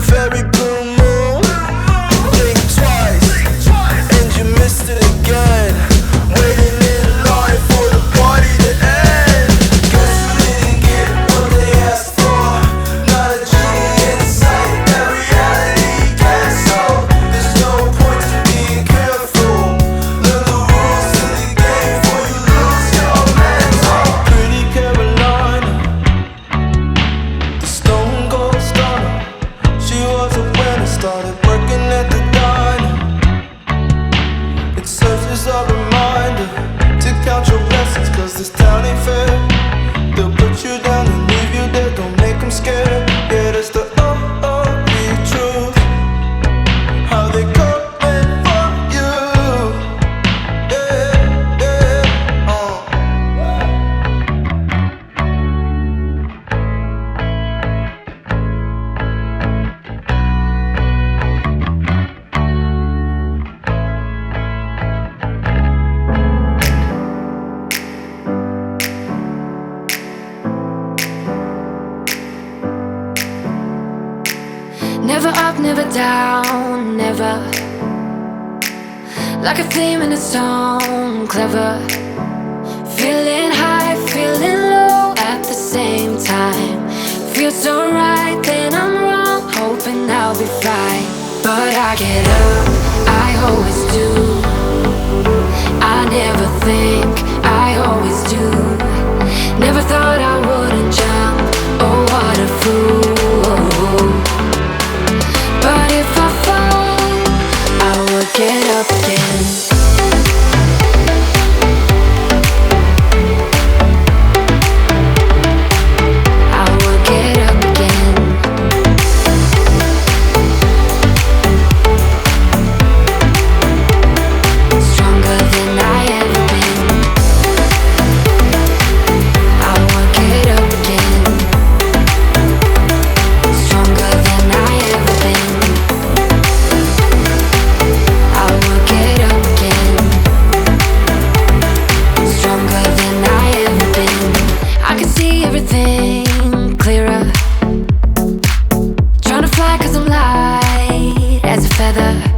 very blue moon. Think twice, and you missed it again. Waiting in line for the party to end. Guess you didn't get what they asked for. Not a genie in sight, that reality gets so. There's no point to being careful. Learn the rules to the game before you lose your mental. Pretty Carolina, the stone cold stunner. She was a winner, started working at the diner. It serves as a reminder to count your blessings, cause this town ain't fair. They'll put you down and leave you there, don't make them scared. Yeah, that's the truth. How they coming for you. Yeah, yeah, Never up, never down, never. Like a theme in a song, clever. Feeling high, feeling low at the same time. Feels so right, then I'm wrong, hoping I'll be fine. But I get up, I always do. I never think, I always do. Never thought I wouldn't jump, oh what a fool. But if I fall, I will get up again. I will get up again. Stronger than I ever been. I will get up again. Stronger than I ever been. I will get up again. Stronger than I ever been. I can see everything clearer. Trying to fly cause I'm light as a feather.